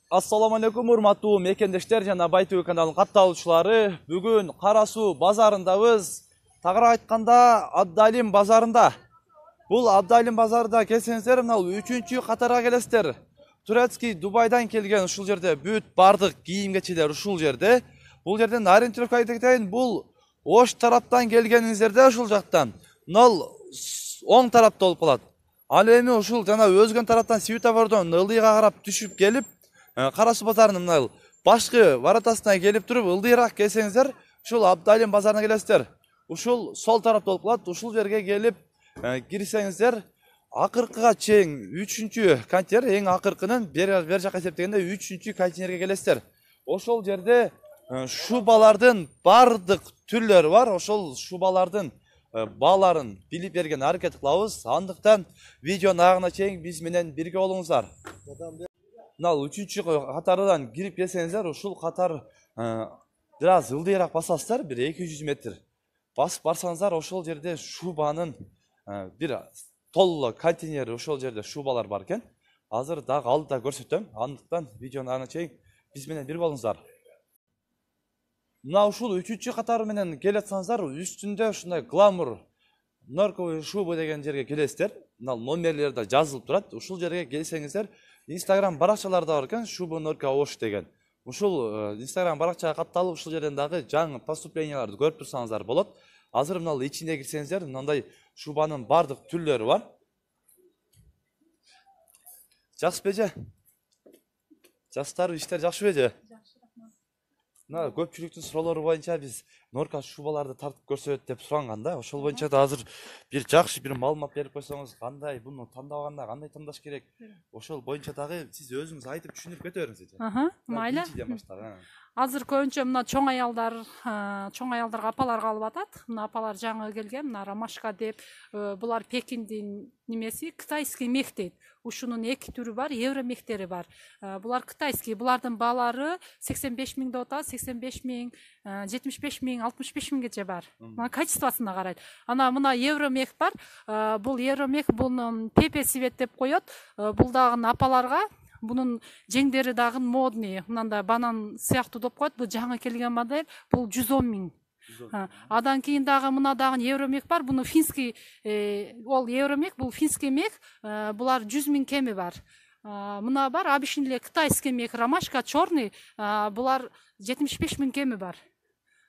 Assalamu alaikum урматтуу мекендештер жана Бай ТВ каналынын катталуучулары. Бүгүн Кара Суу базарындабыз. Тагыраак айтканда Абдалим базарында. Бул Абдалим базарында келсеңиздер, мына 3-чү катарга келесиздер. Турецкий Дубайдан келген ушул жерде бүт бардык кийим-кечилер ушул жерде. Бул жерден ориентировка айтайын, бул Ош тараптан келгениңиздерде ушул жактан. Мына оң тарапта болуп калат. Ал эми ушул жана өзгөн тараптан светофордон ылдыйга карап түшүп келип, Кара Суу базарынын мына башкы варатасына келип туруп, ылдыйраак келсеңиздер, ушул Абдалим базарына келесиздер. Ушул сол тарапта болуп калат. Ушул жерге келип кирсеңиздер, акыркыга чейин 3-чү контейнер, эң акыркынын бер жакка эсептегенде 3-чү контейнерге келесиздер. Ошол жерде шубалардын бардык түрлөрү бар. Ошол шубалардын бааларын билип берген аракет кылабыз. Андыктан видеонун агына чейин биз менен бирге болуңуздар. Мына 3-чү катардан кирип келсеңиздер, ушул катар бир аз ылдыйраак басасыздар, бир 200 метр басып барсаңыздар, ошол жерде шубанын бир толло контейнер, ошол жерде шубалар бар экен. Азыр дагы алдыда көрсөтөм. Андыктан видеонун агына чейин биз менен бир болуңуздар. Мына ушул 3-чү катары менен келатсаңыздар, үстүндө ушундай гламур норковый шуба деген жерге келесиздер. Мына номерлерде жазылып турат. Ушул жерге келсеңиздер, Instagram баракчаларда бар экен, шуба норка Ош деген. Ушул Instagram баракчага катталып, ушул жерден дагы жаңы поступленияларды көрүп турсаңыздар болот. Азыр мына ичине кирсеңиздер, мындай шубанын бардык түрлөрү бар. Жакшы беже? Жаштар иштер жакшы беже? Мына көпчүлүктүн суроолору боюнча биз норка шубаларды тартып көрсөт деп суранган да. Ошол боюнча да азыр бир жакшы бир маалымат берип койсоңуз, кандай буну тандаганда кандай тандаш керек? Ошол боюнча дагы сиз өзүңүз айтып түшүндүрүп кете бериңиз. Майлы. Азыр көбүнчө мына чоң аялдарга апаларга алып атат. Мына апалар жаңы келген, мына ромашка деп, булар Пекиндин немеси, кытайский мех дейт. Ушунун эки түрү бар, евро мехтери бар. Булар кытайский, булардын баалары 85 000 деп атат, 85 000, 75 000, 65 000гече бар. Мына качествосуна карайт. Ана мына евро мех бар. Бул евро мех, бунун пепе свет деп коет. Бул дагы апаларга bunun жеңдери дагы модный, мындай банан сыяктуу деп коет. Бул жаңы келген модель, бул 110 000. Адан кийин дагы мына дагы евромех бар. Буну финский, ол евромех, бул финский мех. Булар 100 000 кеми бар. Мына бар, обычный эле кытайский мех, ромашка черный. Булар 75 000 кеми бар.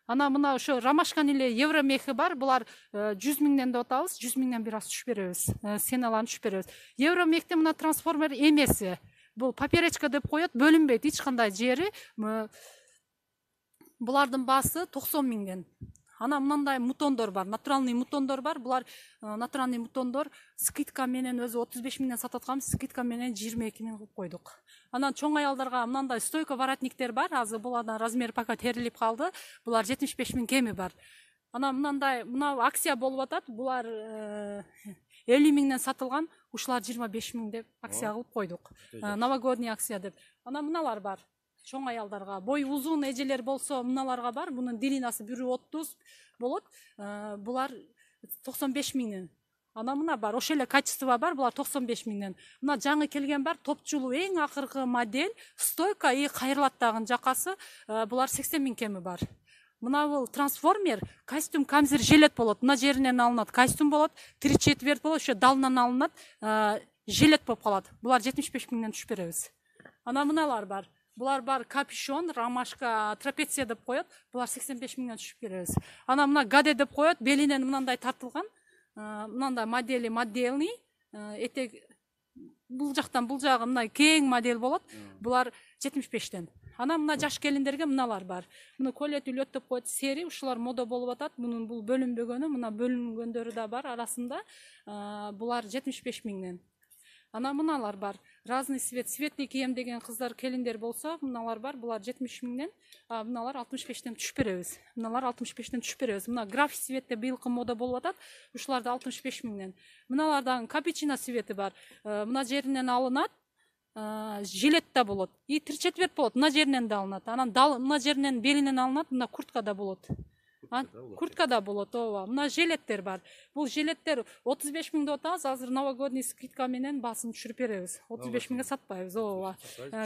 Ана мына ошо ромашканын эле евромехи бар. Булар 100 000ден деп атабыз. 100 000ден бир аз түшүп беребиз. Сеналарын түшүп беребиз. Евромехте мына трансформер эмеси. Бул поперечка деп коет, бөлүнбөйт эч кандай жери. Булардын баасы 90 000ден. Ана мындай мутондор бар, натуральный мутондор бар. Булар натуральный мутондор скидка менен өзү 35 000ден сатып атканбыз, скидка менен 22 000 кылып койдук. Анан чоң аялдарга мындай стойка воротниктер бар. Азыр булардан размер пока терилип калды. Булар 75 000 кеми бар. Ана мындай мына акция болуп атат. Булар 50 000ден сатылган, ушулар 25 000 деп акция кылып койдук. Новогодний акция деп. Ана мыналар бар. Чоң аялдарга, бой узун эжелер болсо мыналарга бар. Бунун длинасы 1.30 болот. Булар 95 000ден. Ана мына бар, ошол эле качество бар. Булар 95 000ден. Мына жаңы келген бар, топчулуу эң акыркы модель, стойка и кайрылаттагын жакасы. Булар 80 000 кеми бар. Мына бул трансформер, костюм, камзир, жилет болот. Мына жеринен алынат, костюм болот, 3/4 болот, ошо далынан алынат, жилет болуп калат. Булар 75 000ден түшүп беребиз. Ана мыналар бар. Булар бар, капюшон, ромашка, трапеция деп коет. Булар 85 000ден түшүп беребиз. Ана мына гаде деп коет, белинен мындай тартылган. Мындай модели модельный, этек бул жактан бул жагы мындай кең модель болот. Булар 75ден. Ана мына жаш келиндерге мыналар бар. Муну колет үлөт деп коет, сери, ушулар мода болуп атат. Мунун бул бөлүнбөгөнү, мына бөлүнгөндөрү да бар арасында. Булар 75 000ден. Ана мыналар бар. Разный свет, светлый кием деген кыздар, келиндер болсо, мыналар бар. Булар 70 000ден, мыналар 65ден түшүп беребиз. Мыналар 65ден түшүп беребиз. Мына граф светте быйылкы мода болуп атат. Ушуларды 65 000ден. Мыналардан капучино свети бар. Мына жеринен алынат. Жилет да болот. И 3/4 болот. Мына жеринен да алынат. Анан мына жеринен белинен алынат. Мына куртка да болот. Куртка да болот, ооба. Мына жилеттер бар. Бул жилеттер 35 миңде атабыз, азыр новогодний скидка менен баасын түшүрүп беребиз. 35 миңге сатпайбыз, ооба.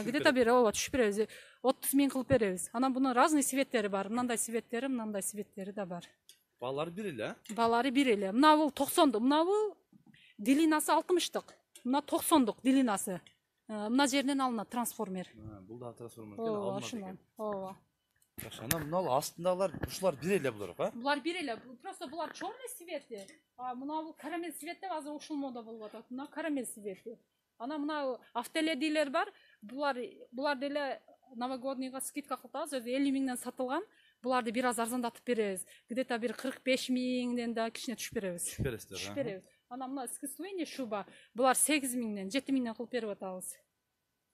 Где-то бир ооба түшүрүп беребиз. 30 миң кылып беребиз. Анан бунун разный цветтери бар. Мындай цветтери да бар. Балалары бир эле, Балары бир эле. Мына бул 90дук, мына бул длинасы 60дык. Мына 90дук длинасы. Мына жерден алынат трансформер. Бул да трансформер Ооба, ошондон. Ооба. Анан мына астындагылар, ушулар бир эле булар, а? Булар бир эле. Просто булар черный цвети. Мына бул карамель цветти азыр ушул мода болуп атат. Мына карамель цвети. Анан мына автоледилер бар. Булар деле новогоднийга скидка кылабыз. Өзү 50 миңден сатылган. Буларды бир аз арзандатып беребиз. Где-то бир 45 миңден да кичине түшүп беребиз. Түшүп беребиз. Анан мына искусственный шуба. Булар 8 миңден, 7 миңден кылып берип атабыз.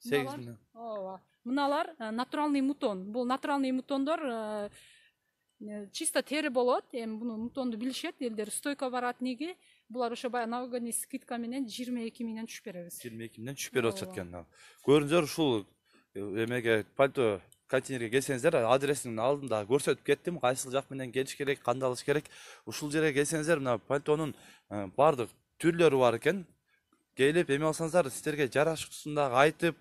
8 миңден. Ооба. Мыналар натуральный мутон. Бул натуральный мутондор чисто тери болот. Эми буну мутонду билишет элдер. Стойка барат неге? Булар ошо баягы новогодний скидка менен 22 миңден түшүп беребиз. 22 миңден түшүп берип атышат экен. Көрүңүздөр, ушул эмеге пальто контейнерге келсеңиздер, адресинин алдында көрсөтүп кеттим, кайсыл жак менен келиш керек, кандай алыш керек. Ушул жерге келсеңиздер, мына пальтонун баардык түрлөрү бар экен. Келип эме алсаңыздар, сиздерге жарашкысындагы айтып,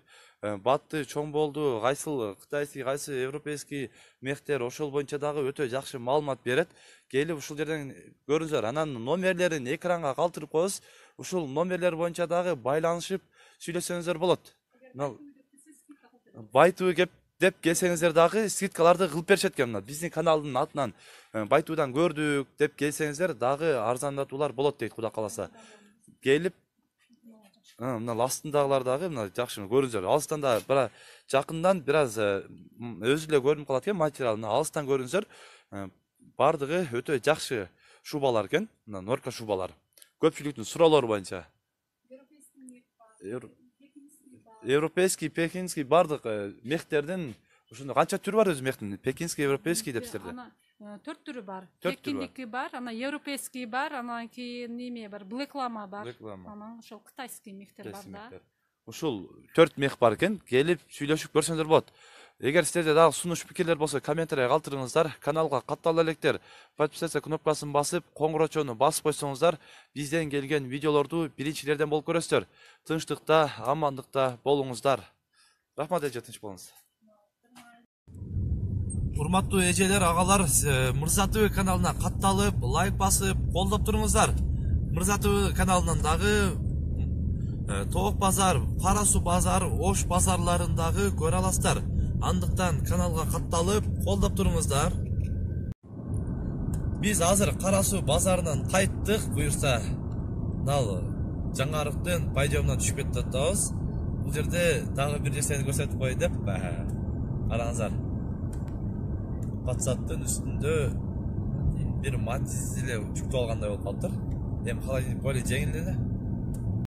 батты чоң болду, кайсыл кытайский, кайсы европейский мехтер, ошол боюнча дагы өтө жакшы маалымат берет. Келип ушул жерден көрүңүздөр. Анан номерлерин экранга калтырып коебуз. Ушул номерлер боюнча дагы байланышып сүйлөсөңүздөр болот. Байтуу деп келсеңиздер дагы скидкаларды кылып беришет экен. Биздин каналдын атынан Байтуудан көрдүк деп келсеңиздер дагы арзандатуулар болот дейт, Кудай кааласа. Келип мына астындагылар дагы мына жакшы көрүңүздөр. Алыстан да бирок жакындан бир аз өзү эле көрүнүп калат экен материал. Мына алыстан көрүңүздөр. Бардыгы өтө жакшы шубалар экен. Мына норка шубалар. Көпчүлүктүн суроолору боюнча. Европейский, пекинский бардык мехтердин ушундай канча түрү бар өзү мехтин? Пекинский, европейский деп сиздерде. 4 түрү бар. Пекиндики бар, ана европейский бар, анан кийин неме бар, Блэклама бар. Анан ошол кытайский мехтер бар да. Ушул 4 мех бар экен. Келип сүйлөшүп көрсөңүздөр болот. Эгер сиздерде дагы сунуш пикирлер болсо, комментарий калтырыңыздар. Каналга каттала электер. Подписаться кнопкасын басып, коңгурочону басып койсоңуздар, бизден келген видеолорду биринчилерден болуп көрөсүздөр. Тынчтыкта, амандыкта болуңуздар. Рахмат эже, тынч болуңуз. Урматтуу эжелер, агалар, Мырза ТВ каналына катталып, лайк басып, колдоп туруңуздар. Мырза ТВ каналынан дагы Тоок базар, Кара суу базар, Ош базарларындагы көрө аласыздар. Андыктан каналга катталып, колдоп туруңуздар. Биз азыр Кара суу базарынан кайттык, буюрса. Нал жаңарыктын пайдемынан түшүп кетип атабыз. Бул жерде дагы бир нерсени көрсөтүп коеюн деп, караңыздар. Патсаттын үстүндө бир мантиз эле жүктүп алгандай болуп калыптыр. Эми холодильник более жеңил эле.